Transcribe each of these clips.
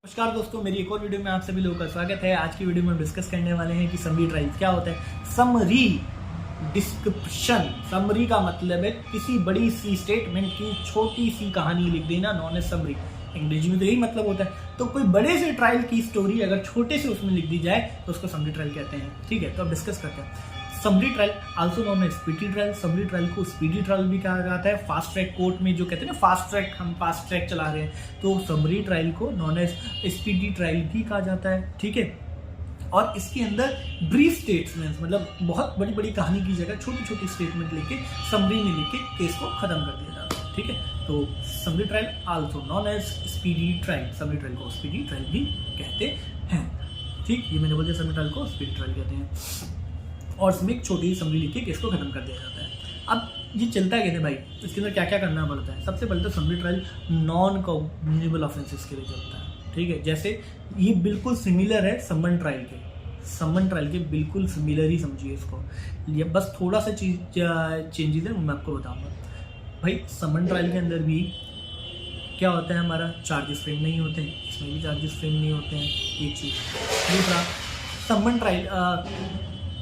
नमस्कार दोस्तों, मेरी एक और वीडियो में आप सभी लोगों का स्वागत है। आज की वीडियो में हम डिस्कस करने वाले हैं कि समरी ट्रायल क्या होता है। समरी डिस्क्रिप्शन, समरी का मतलब है किसी बड़ी सी स्टेटमेंट की छोटी सी कहानी लिख देना, नॉन एज समरी। अंग्रेजी में तो यही मतलब होता है। तो कोई बड़े से ट्रायल की स्टोरी अगर छोटे से उसमें लिख दी जाए तो उसको समरी ट्रायल कहते हैं। ठीक है, तो अब डिस्कस करते हैं। Summary trial also known as speedy trial. Summary trial को स्पीडी ट्रायल भी कहा जाता है। फास्ट ट्रैक कोर्ट में जो कहते हैं ना, फास्ट ट्रैक, हम फास्ट ट्रैक चला रहे हैं, तो समरी ट्रायल को नॉन एज स्पीडी ट्रायल भी कहा जाता है। ठीक है, और इसके अंदर ब्रीफ स्टेटमेंट्स, मतलब बहुत बड़ी बड़ी कहानी की जगह छोटी छोटी स्टेटमेंट लेके समरी में लिख के केस को खत्म कर दिया जाता है। ठीक है, तो summary trial also known as speedy trial. Summary trial को स्पीडी ट्रायल भी कहते हैं। ठीक, ये मैंने बोल दिया, समरी ट्रायल को स्पीडी ट्रायल कहते हैं और इसमें एक छोटी समरी लिख के केस को खत्म कर दिया जाता है। अब ये चलता है कैसे भाई, इसके अंदर क्या क्या करना पड़ता है। सबसे पहले तो summary trial non cognizable offences के लिए चलता है। ठीक है, जैसे ये बिल्कुल सिमिलर है समन ट्रायल के। समन ट्रायल के बिल्कुल सिमिलर ही समझिए इसको। ये बस थोड़ा सा चेंजेस है, मैं आपको बताऊंगा। भाई समन ट्रायल के अंदर भी क्या होता है, हमारा चार्जेस फ्रेम नहीं होते हैं, इसमें भी चार्जेस फ्रेम नहीं होते हैं, एक चीज़। दूसरा, समन ट्रायल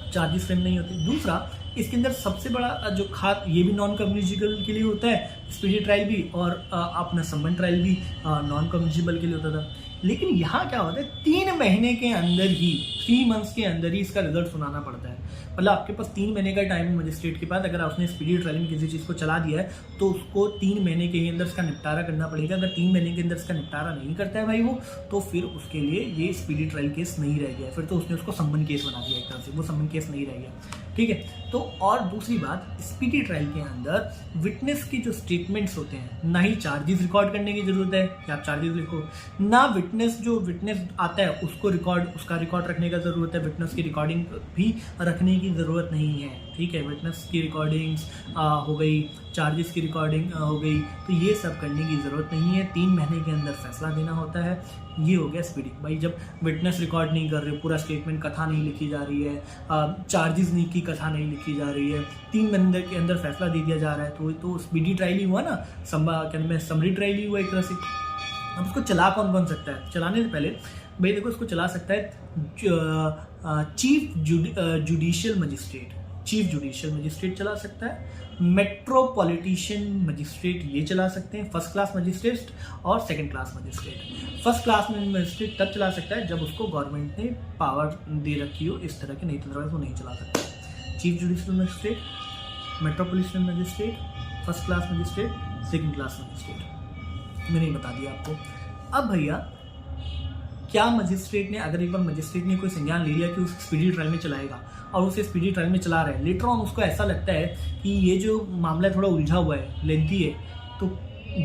चार्जेस फ्रेम नहीं होते। दूसरा, इसके अंदर सबसे बड़ा जो ये भी नॉन कम्युनिकेबल के लिए होता है, स्पीडी ट्रायल भी, और अपना समन ट्रायल भी नॉन कम्युनिकेबल के लिए होता था। लेकिन यहाँ क्या होता है, 3 महीने के अंदर ही, 3 मंथ्स के अंदर ही इसका रिजल्ट सुनाना पड़ता है। मतलब आपके पास 3 महीने का टाइम है मजिस्ट्रेट के पास। अगर आपने स्पीडी ट्रायल में किसी चीज़ को चला दिया है तो उसको 3 महीने के अंदर इसका निपटारा करना पड़ेगा। अगर 3 महीने के अंदर इसका निपटारा नहीं करता है भाई वो, तो फिर उसके लिए ये स्पीडी ट्रायल केस नहीं रह गया, फिर तो उसने उसको सम्मन केस बना दिया एक तरह से, वो सम्मन केस नहीं रह गया। ठीक है, तो और दूसरी बात, स्पीडी ट्रायल के अंदर विटनेस की जो स्टेटमेंट्स होते हैं, ना ही चार्जेस रिकॉर्ड करने की जरूरत है कि आप चार्जेस लिखो, ना विटनेस आता है उसको उसका रिकॉर्ड रखने का जरूरत है। विटनेस की रिकॉर्डिंग भी रखने की जरूरत नहीं है। ठीक है, विटनेस की रिकॉर्डिंग्स हो गई, चार्जेस की रिकॉर्डिंग हो गई, तो ये सब करने की ज़रूरत नहीं है। 3 महीने के अंदर फैसला देना होता है। ये हो गया स्पीडी। भाई जब विटनेस रिकॉर्ड नहीं कर रहे, पूरा स्टेटमेंट, कथा नहीं लिखी जा रही है, चार्जेस नहीं की कथा नहीं लिखी जा रही है, 3 महीने के अंदर फैसला दे दिया जा रहा है, तो स्पीडी ट्रायल ही हुआ ना, समरी ट्रायल ही हुआ एक तरह से। अब उसको चला कौन कौन सकता है? चलाने से पहले भाई देखो, इसको चला सकता है chief judicial magistrate. Chief judicial magistrate चला सकता है, मेट्रोपॉलिटिशियन मजिस्ट्रेट ये चला सकते हैं, फर्स्ट क्लास मजिस्ट्रेट और second class magistrate. First class magistrate तब चला सकता है जब उसको गवर्नमेंट ने पावर दे रखी हो इस तरह की, नहीं तो अदरवाइज वो नहीं चला सकता। Chief judicial magistrate, metropolitan magistrate, first class magistrate, second class magistrate, मैंने बता दिया आपको। अब भैया क्या मजिस्ट्रेट ने, अगर एक बार मजिस्ट्रेट ने कोई संज्ञान ले लिया कि उस स्पीडी ट्रायल में चलाएगा और उसे स्पीडी ट्रायल में चला रहा है, लेटर ऑन उसको ऐसा लगता है कि ये जो मामला थोड़ा उलझा हुआ है, लेंथी है, तो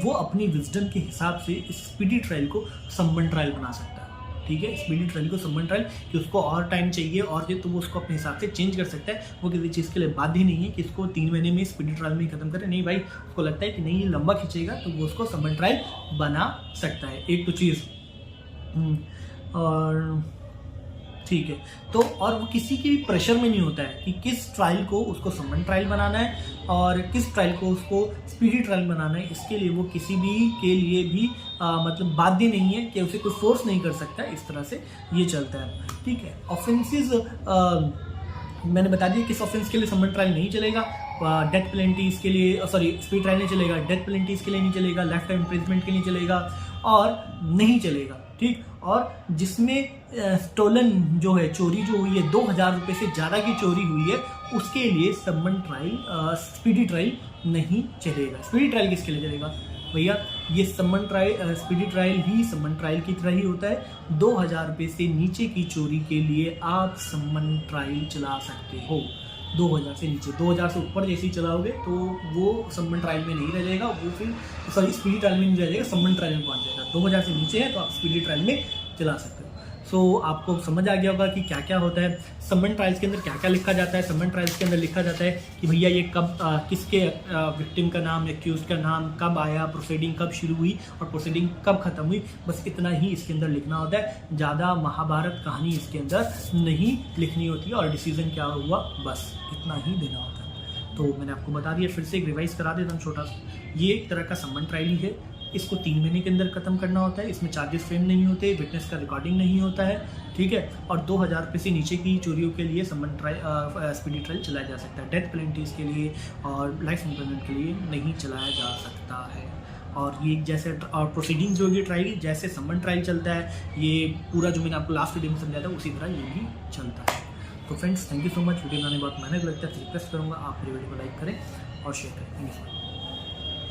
वो अपनी विजडम के हिसाब से इस स्पीडी ट्रायल को सम्मन ट्रायल बना सकता है। ठीक है, स्पीडी ट्रायल को सम्मन ट्रायल, कि उसको और टाइम चाहिए और ये, तो वो उसको अपने हिसाब से चेंज कर सकता है। वो किसी चीज़ के लिए बाध्य नहीं है कि इसको 3 महीने में स्पीडी ट्रायल में खत्म करे। नहीं भाई, उसको लगता है कि नहीं ये लंबा खींचेगा, तो वो उसको सम्मन ट्रायल बना सकता है। एक तो चीज़ और ठीक है, तो और वो किसी के भी प्रेशर में नहीं होता है कि किस ट्रायल को उसको सम्मन ट्रायल बनाना है और किस ट्रायल को उसको स्पीडी ट्रायल बनाना है। इसके लिए वो किसी भी के लिए भी मतलब बाध्य नहीं है कि उसे कोई फोर्स नहीं कर सकता। इस तरह से ये चलता है। ठीक है, ऑफेंसेस मैंने बता दिया किस ऑफेंस के लिए सम्मन ट्रायल नहीं चलेगा। डेथ पेनल्टीज के लिए, सॉरी, स्पीड ट्रायल नहीं चलेगा, डेथ पेनल्टीज के लिए नहीं चलेगा, लाइफ टाइम इम्प्रिजमेंट के लिए चलेगा और नहीं चलेगा। ठीक, और जिसमें स्टोलन जो है, चोरी जो हुई है, 2000 रुपये से ज़्यादा की चोरी हुई है, उसके लिए सम्मन ट्रायल, स्पीडी ट्रायल नहीं चलेगा। स्पीडी ट्रायल किसके लिए चलेगा भैया? ये सम्मन ट्रायल, स्पीडी ट्रायल ही सम्मन ट्रायल की तरह ही होता है। 2000 रुपये से नीचे की चोरी के लिए आप सम्मन ट्रायल चला सकते हो। 2000 से नीचे, 2000 से ऊपर जैसे ही चलाओगे तो वो सम्मन ट्रायल में नहीं रह जाएगा, वो फिर सॉरी स्पीडी ट्रायल में नहीं रह जाएगा, सम्मन ट्रायल में पहुंच जाएगा। 2000 से नीचे है तो आप स्पीडी ट्रायल में चला सकते हो। सो आपको समझ आ गया होगा कि क्या क्या होता है सम्मन ट्रायल्स के अंदर, क्या क्या लिखा जाता है। सम्मन ट्रायल्स के अंदर लिखा जाता है कि भैया ये कब, किसके विक्टिम का नाम, एक्यूज का नाम कब आया, प्रोसीडिंग कब शुरू हुई और प्रोसीडिंग कब खत्म हुई, बस इतना ही इसके अंदर लिखना होता है। ज़्यादा महाभारत कहानी इसके अंदर नहीं लिखनी होती है और डिसीजन क्या हुआ बस इतना ही देना होता है। तो मैंने आपको बता दिया, फिर से एक रिवाइज करा देता हूँ छोटा सा। ये एक तरह का सम्मन ट्रायल ही है इसको 3 महीने के अंदर खत्म करना होता है। इसमें चार्जेस फ्रेम नहीं होते, विटनेस का रिकॉर्डिंग नहीं होता है, ठीक है। और 2000 रुपये से नीचे की चोरियों के लिए समन ट्रायल स्पीडी ट्रायल चलाया जा सकता है। डेथ पेनल्टीज के लिए और लाइफ इम्प्रिजनमेंट के लिए नहीं चलाया जा सकता है। और ये जैसे और प्रोसीडिंग्स जो होगी ट्रायल की, जैसे समन ट्रायल चलता है, ये पूरा जो मैंने आपको लास्ट वीडियो में समझाया था उसी तरह ये भी चलता है। तो friends, thank you so much. Video बनाने में बहुत मेहनत लगता है, रिक्वेस्ट करूँगा आप मेरी वीडियो को लाइक करें और शेयर करें। Thank you so much.